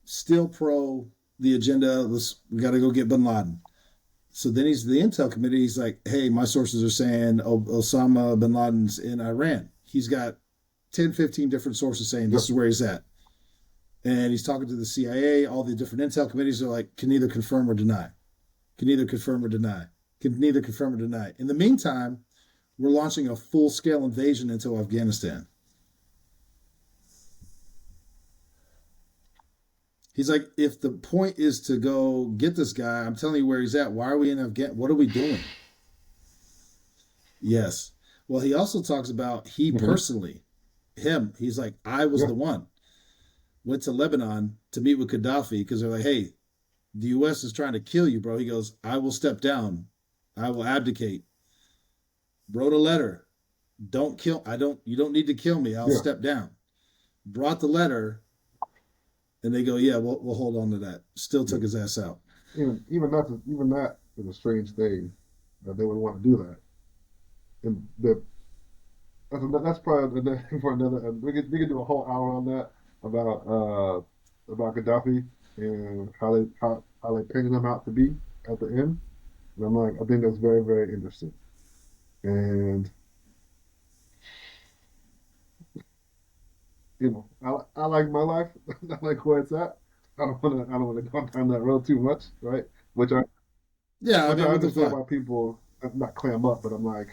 Still pro the agenda. We got to go get Bin Laden. So then he's the Intel committee. He's like, "Hey, my sources are saying Osama bin Laden's in Iran." He's got 10, 15 different sources saying Yeah. this is where he's at. And he's talking to the CIA. All the different Intel committees are like, can neither confirm or deny. Can neither confirm or deny. Can neither confirm or deny. In the meantime, we're launching a full scale invasion into Afghanistan. He's like, if the point is to go get this guy, I'm telling you where he's at. Why are we in Afghanistan? What are we doing? Yes. Well, he also talks about he Hmm. personally, he's like, I was Yeah. the one. Went to Lebanon to meet with Gaddafi because they're like, hey, the U.S. is trying to kill you, bro. He goes, I will step down. I will abdicate. Wrote a letter. Don't kill. You don't need to kill me. I'll Yeah. step down. Brought the letter and they go, yeah, we'll hold on to that. Still Yeah. took his ass out. Even that is a strange thing that they would want to do that. And that's probably for another. We could do a whole hour on that about Gaddafi and how they painted him out to be at the end. And I'm like, I think that's very, very interesting. And I like my life. I like where it's at. I don't want to go down that road too much, right? Which I Yeah, I which I mean, what the understand fuck? why people not clam up, but I'm like,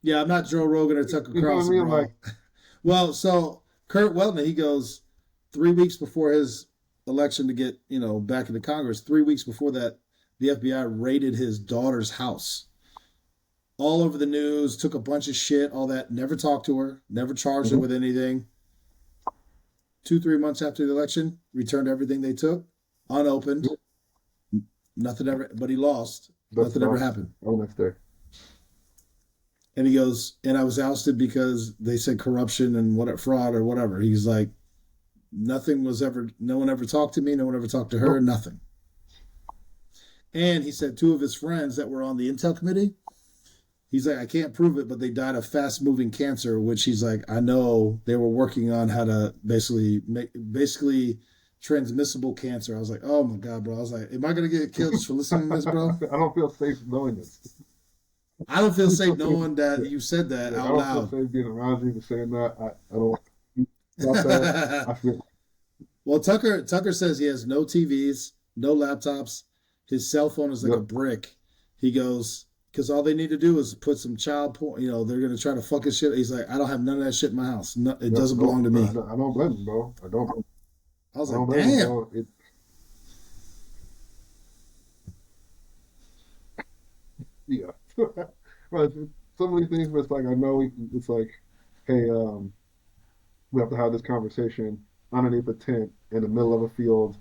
Yeah, I'm not Joe Rogan or Tucker you know what I Carlson, mean? I'm like, bro. Well, so Kurt Weldon, he goes 3 weeks before his election to get, back into Congress. 3 weeks before that, the FBI raided his daughter's house. All over the news, took a bunch of shit, all that. Never talked to her, never charged her mhm, with anything. 2, 3 months after the election, returned everything they took, unopened. yep, Nothing ever, but he lost. that's Nothing what ever I'm. happened. Oh, next day. And he goes, and I was ousted because they said corruption and what fraud or whatever. He's like, nothing was ever, no one ever talked to me, no one ever talked to her, Nope. nothing. And he said two of his friends that were on the Intel committee, he's like, I can't prove it, but they died of fast moving cancer, which he's like, I know they were working on how to basically transmissible cancer. I was like, oh my God, bro. I was like, am I going to get killed just for listening to this, bro? I don't feel safe knowing this. I don't feel safe knowing that you said that Yeah, I out don't feel loud. safe being around you for saying that. I don't about that. I feel Well, Tucker says he has no TVs, no laptops. His cell phone is like a yep. brick. He goes because all they need to do is put some child porn. You know, they're gonna try to fuck his shit. He's like, I don't have none of that shit in my house. No, it Yep. doesn't belong Nope. to me. I don't blame him, bro. I was I don't like, blame him, damn. bro. Yeah. But so many things where it's like I know it's like, hey, we have to have this conversation underneath a tent in the middle of a field.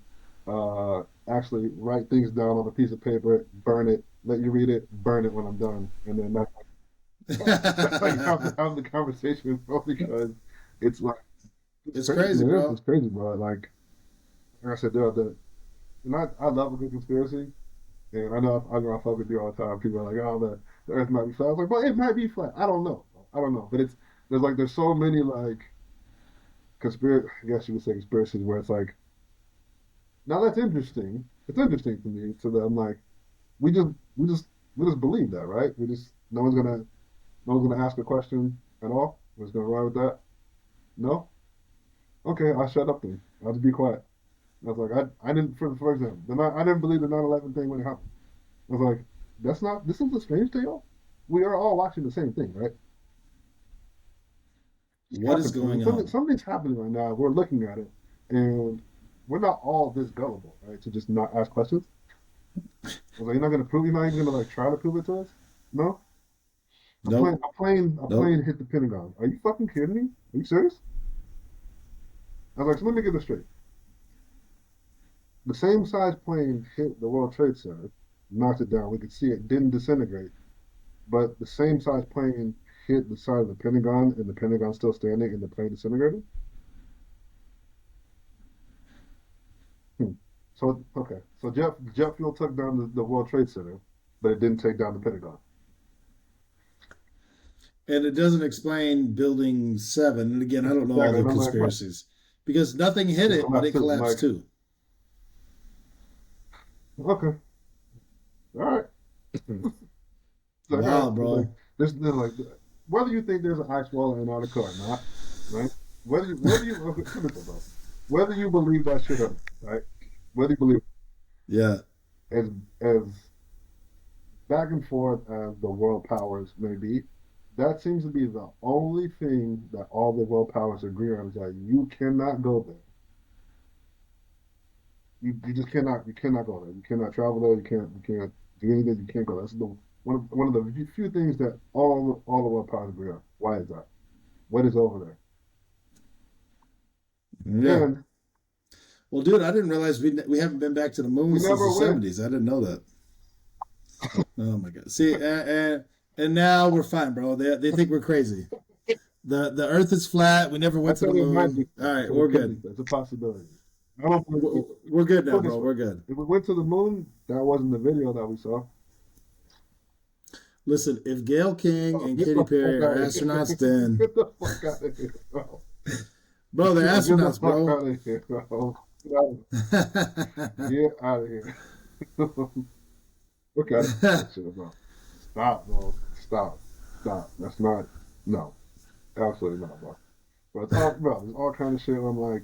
Actually write things down on a piece of paper, burn it, let you read it, burn it when I'm done, and then that's how you have to have the conversation, bro. Because it's like it's It's crazy. crazy, It is. bro. It's crazy, bro. Like I said, and I love a good conspiracy. And I know I fuck with you all the time. People are like, oh, the Earth might be flat. I was like, well, it might be flat. I don't know. I don't know. But there's so many like conspiracy. I guess you would say conspiracies where it's like, now that's interesting. It's interesting to me. So that I'm like, we just we just we just believe that, right? We just no one's gonna ask a question at all. We're just gonna run with that. No, okay, I'll shut up then. I'll just be quiet. I was like, I didn't for example, I didn't believe the 9/11 thing when it happened. I was like, that's not, this is a strange tale. We are all watching the same thing, right? It's What is happening. I mean, going on? something's happening right now. We're looking at it, and we're not all this gullible, right? To just not ask questions. I was like, you're not even gonna like try to prove it to us? No? Nope. A Nope. plane hit the Pentagon. Are you fucking kidding me? Are you serious? I was like, so let me get this straight. The same size plane hit the World Trade Center, knocked it down. We could see it didn't disintegrate. But the same size plane hit the side of the Pentagon, and the Pentagon still standing, and the plane disintegrated. Hmm. So okay, so jet fuel took down the World Trade Center, but it didn't take down the Pentagon. And it doesn't explain Building 7. And again, I don't know all Exactly, the and I'm like, right, conspiracies because nothing hit it it, but it collapsed too. I'm collapsed like, too. okay, all right. It's like, all right, Wow, it's like bro. there's like whether you think there's an ice wall in Antarctica or not, right? Whether you okay, put it this way, bro. Whether you believe that shit or not, right? Whether you believe Yeah. as as back and forth as the world powers may be, that seems to be the only thing that all the world powers agree on is that you cannot go there. You just cannot. You cannot go there. You cannot travel there. You can't do anything. You can't go. That's the one of the few things that all the world powers agree on. Why is that? What is over there? Yeah. And Well, dude, I didn't realize we haven't been back to the moon we since the never went. 70s. I didn't know that. Oh my god. See, and now we're fine, bro. They think we're crazy. The Earth is flat. We never I went to the said it might be moon. All flat. I right, said it we're could be good. flat. It's a possibility. I don't think We're good now, put it bro. this way. We're good. If we went to the moon, that wasn't the video that we saw. Listen, if Gail King Oh, and get Katy the fuck Perry are out of here. astronauts, then Get the fuck out of here, bro. bro, they're Get the astronauts, fuck bro. out of here, bro. Get out of here. Look at it. Shit, bro. Stop, bro. Stop. Stop. That's not, no. Absolutely not, bro. But there's all kind of shit where I'm like,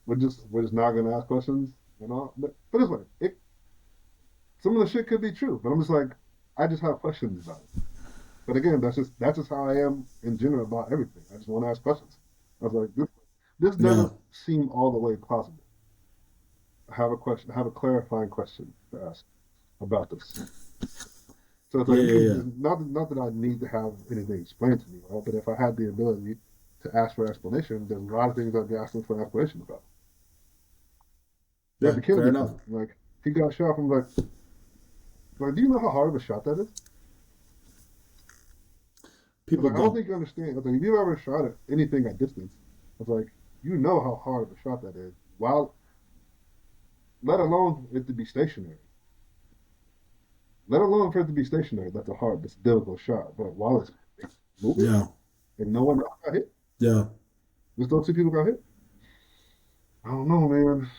we're just not gonna ask questions, you know? But it's like, some of the shit could be true, but I'm just like, I just have questions about it. But again, that's just how I am in general about everything. I just want to ask questions. I was like, this Yeah, doesn't seem all the way possible. I have a question, I have a clarifying question to ask about this. So it's like, yeah, yeah, yeah. not that I need to have anything explained to me, right? But if I had the ability to ask for explanation, there's a lot of things I'd be asking for an explanation about. Like Yeah, the fair Kennedy enough. thing, like he got shot from like, do you know how hard of a shot that is? I was People like, I don't don't. think you understand. I was like, if you've ever shot at anything at distance, I was like, you know how hard of a shot that is. While let alone it to be stationary. Let alone for it to be stationary. That's a hard, that's a difficult shot. But while it's moving Yeah. and no one else got hit, Yeah. just those two people got hit. I don't know, man.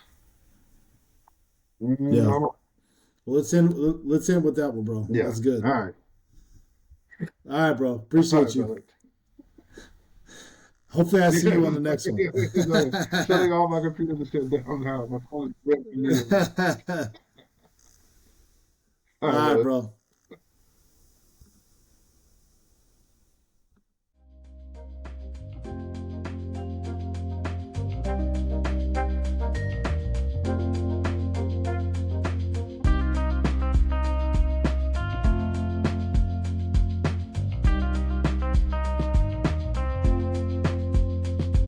I Yeah. don't, Well, let's end with that one, bro. yeah. That's good. All right. All right, bro. All Appreciate right, you. brother. Hopefully, I see Yeah, you on the next one. like, shutting all my computers and shit down now. My phone is red All immediately. All right, right, brother. bro.